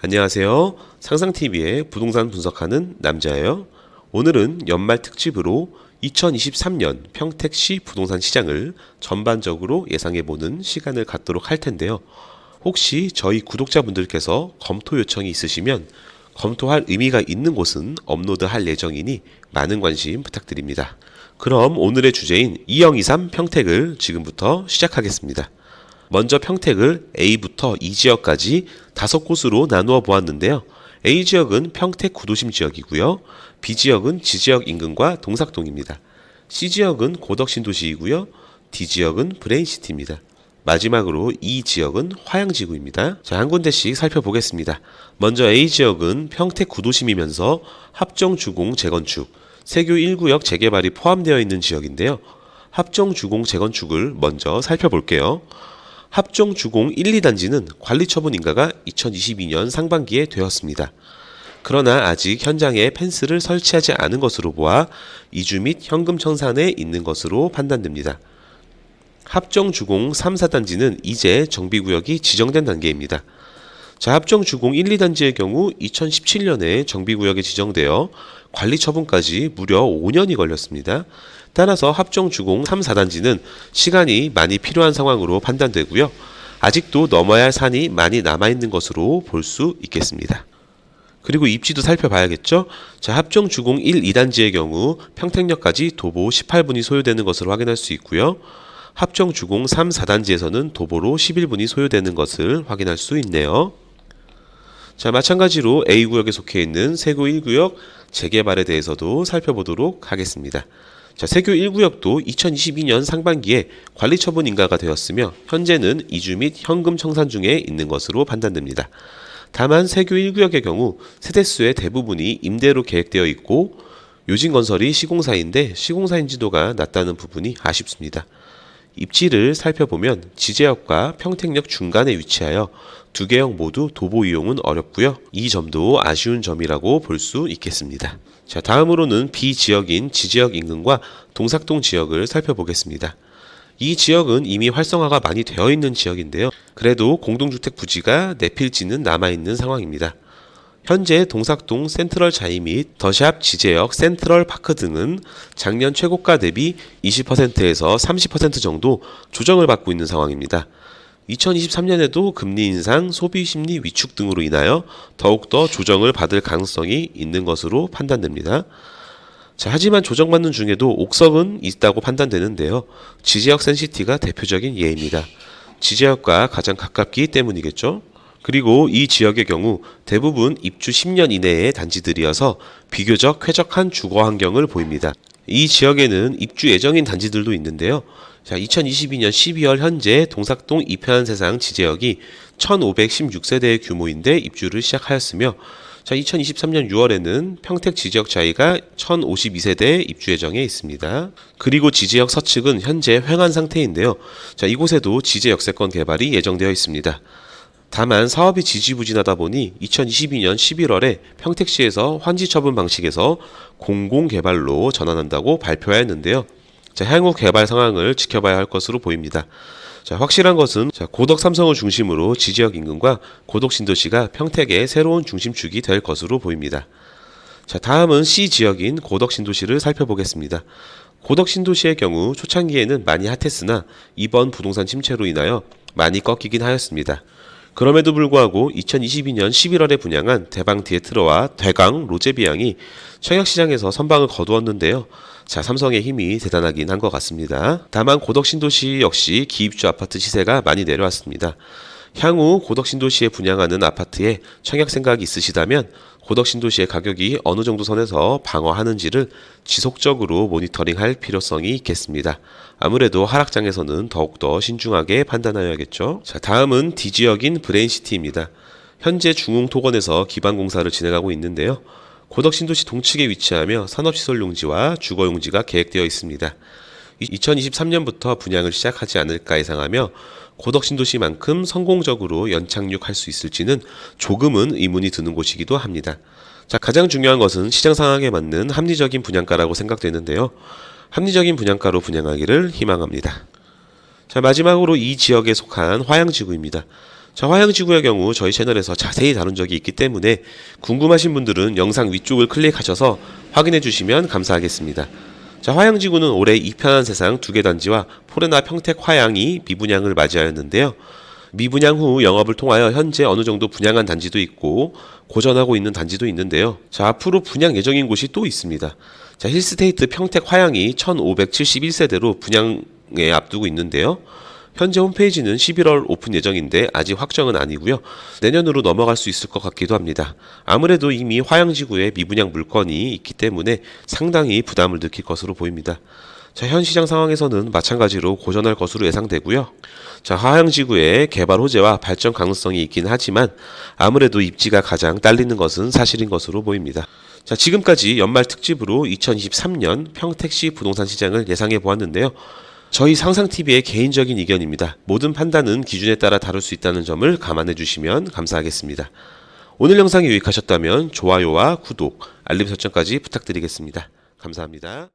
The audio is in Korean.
안녕하세요. 상상TV의 부동산 분석하는 남자예요. 오늘은 연말 특집으로 2023년 평택시 부동산 시장을 전반적으로 예상해보는 시간을 갖도록 할 텐데요. 혹시 저희 구독자분들께서 검토 요청이 있으시면 검토할 의미가 있는 곳은 업로드할 예정이니 많은 관심 부탁드립니다. 그럼 오늘의 주제인 2023 평택을 지금부터 시작하겠습니다. 먼저 평택을 A부터 E 지역까지 5곳으로 나누어 보았는데요. A 지역은 평택 구도심 지역이고요. B 지역은 G지역 인근과 동삭동입니다. C 지역은 고덕신도시이고요. D 지역은 브레인시티입니다. 마지막으로 E 지역은 화양지구입니다. 자, 한 군데씩 살펴보겠습니다. 먼저 A 지역은 평택 구도심이면서 합정주공 재건축, 세교 1구역 재개발이 포함되어 있는 지역인데요. 합정주공 재건축을 먼저 살펴볼게요. 합정주공 1, 2단지는 관리처분 인가가 2022년 상반기에 되었습니다. 그러나 아직 현장에 펜스를 설치하지 않은 것으로 보아 이주 및 현금 청산에 있는 것으로 판단됩니다. 합정주공 3, 4단지는 이제 정비구역이 지정된 단계입니다. 자, 합정주공 1, 2단지의 경우 2017년에 정비구역에 지정되어 관리처분까지 무려 5년이 걸렸습니다. 따라서 합정주공 3, 4단지는 시간이 많이 필요한 상황으로 판단되고요. 아직도 넘어야 할 산이 많이 남아있는 것으로 볼 수 있겠습니다. 그리고 입지도 살펴봐야겠죠. 자, 합정주공 1, 2단지의 경우 평택역까지 도보 18분이 소요되는 것을 확인할 수 있고요. 합정주공 3, 4단지에서는 도보로 11분이 소요되는 것을 확인할 수 있네요. 자, 마찬가지로 A구역에 속해 있는 세교 1구역 재개발에 대해서도 살펴보도록 하겠습니다. 자, 세교 1구역도 2022년 상반기에 관리처분 인가가 되었으며 현재는 이주 및 현금 청산 중에 있는 것으로 판단됩니다. 다만 세교 1구역의 경우 세대수의 대부분이 임대로 계획되어 있고 요진건설이 시공사인데 시공사 인지도가 낮다는 부분이 아쉽습니다. 입지를 살펴보면 지제역과 평택역 중간에 위치하여 두 개역 모두 도보 이용은 어렵고요. 이 점도 아쉬운 점이라고 볼 수 있겠습니다. 자, 다음으로는 B 지역인 G지역 인근과 동삭동 지역을 살펴보겠습니다. 이 지역은 이미 활성화가 많이 되어 있는 지역인데요. 그래도 공동주택 부지가 내필지는 남아있는 상황입니다. 현재 동삭동 센트럴 자이 및 더샵 지제역 센트럴 파크 등은 작년 최고가 대비 20%에서 30% 정도 조정을 받고 있는 상황입니다. 2023년에도 금리 인상, 소비 심리 위축 등으로 인하여 더욱더 조정을 받을 가능성이 있는 것으로 판단됩니다. 자, 하지만 조정받는 중에도 옥석은 있다고 판단되는데요. 지제역 센시티가 대표적인 예입니다. 지제역과 가장 가깝기 때문이겠죠. 그리고 이 지역의 경우 대부분 입주 10년 이내의 단지들이어서 비교적 쾌적한 주거 환경을 보입니다. 이 지역에는 입주 예정인 단지들도 있는데요. 자, 2022년 12월 현재 동삭동 이편한세상 지제역이 1516세대의 규모인데 입주를 시작하였으며 자, 2023년 6월에는 평택 지제역 자이가 1052세대 입주 예정에 있습니다. 그리고 지제역 서측은 현재 횡한 상태인데요. 자, 이곳에도 지제역세권 개발이 예정되어 있습니다. 다만 사업이 지지부진하다 보니 2022년 11월에 평택시에서 환지처분 방식에서 공공개발로 전환한다고 발표하였는데요. 자, 향후 개발 상황을 지켜봐야 할 것으로 보입니다. 자, 확실한 것은 고덕 삼성을 중심으로 지지역 인근과 고덕 신도시가 평택의 새로운 중심축이 될 것으로 보입니다. 자, 다음은 C 지역인 고덕 신도시를 살펴보겠습니다. 고덕 신도시의 경우 초창기에는 많이 핫했으나 이번 부동산 침체로 인하여 많이 꺾이긴 하였습니다. 그럼에도 불구하고 2022년 11월에 분양한 대방 디에트로와 대강 로제비앙이 청약시장에서 선방을 거두었는데요. 자, 삼성의 힘이 대단하긴 한 것 같습니다. 다만 고덕신도시 역시 기입주 아파트 시세가 많이 내려왔습니다. 향후 고덕신도시에 분양하는 아파트에 청약 생각이 있으시다면 고덕신도시의 가격이 어느 정도 선에서 방어하는지를 지속적으로 모니터링할 필요성이 있겠습니다. 아무래도 하락장에서는 더욱더 신중하게 판단하여야겠죠. 자, 다음은 D지역인 브레인시티입니다. 현재 중흥토건에서 기반공사를 진행하고 있는데요. 고덕신도시 동측에 위치하며 산업시설 용지와 주거 용지가 계획되어 있습니다. 2023년부터 분양을 시작하지 않을까 예상하며 고덕신도시만큼 성공적으로 연착륙할 수 있을지는 조금은 의문이 드는 곳이기도 합니다. 자, 가장 중요한 것은 시장 상황에 맞는 합리적인 분양가라고 생각되는데요. 합리적인 분양가로 분양하기를 희망합니다. 자, 마지막으로 이 지역에 속한 화양지구입니다. 자, 화양지구의 경우 저희 채널에서 자세히 다룬 적이 있기 때문에 궁금하신 분들은 영상 위쪽을 클릭하셔서 확인해 주시면 감사하겠습니다. 자, 화양지구는 올해 이편한 세상 2개 단지와 포레나 평택 화양이 미분양을 맞이하였는데요. 미분양 후 영업을 통하여 현재 어느 정도 분양한 단지도 있고 고전하고 있는 단지도 있는데요. 자, 앞으로 분양 예정인 곳이 또 있습니다. 자, 힐스테이트 평택 화양이 1571세대로 분양에 앞두고 있는데요. 현재 홈페이지는 11월 오픈 예정인데 아직 확정은 아니고요. 내년으로 넘어갈 수 있을 것 같기도 합니다. 아무래도 이미 화양지구에 미분양 물건이 있기 때문에 상당히 부담을 느낄 것으로 보입니다. 자, 현 시장 상황에서는 마찬가지로 고전할 것으로 예상되고요. 자, 화양지구의 개발 호재와 발전 가능성이 있긴 하지만 아무래도 입지가 가장 딸리는 것은 사실인 것으로 보입니다. 자, 지금까지 연말 특집으로 2023년 평택시 부동산 시장을 예상해 보았는데요. 저희 상상TV의 개인적인 의견입니다. 모든 판단은 기준에 따라 다를 수 있다는 점을 감안해 주시면 감사하겠습니다. 오늘 영상이 유익하셨다면 좋아요와 구독, 알림 설정까지 부탁드리겠습니다. 감사합니다.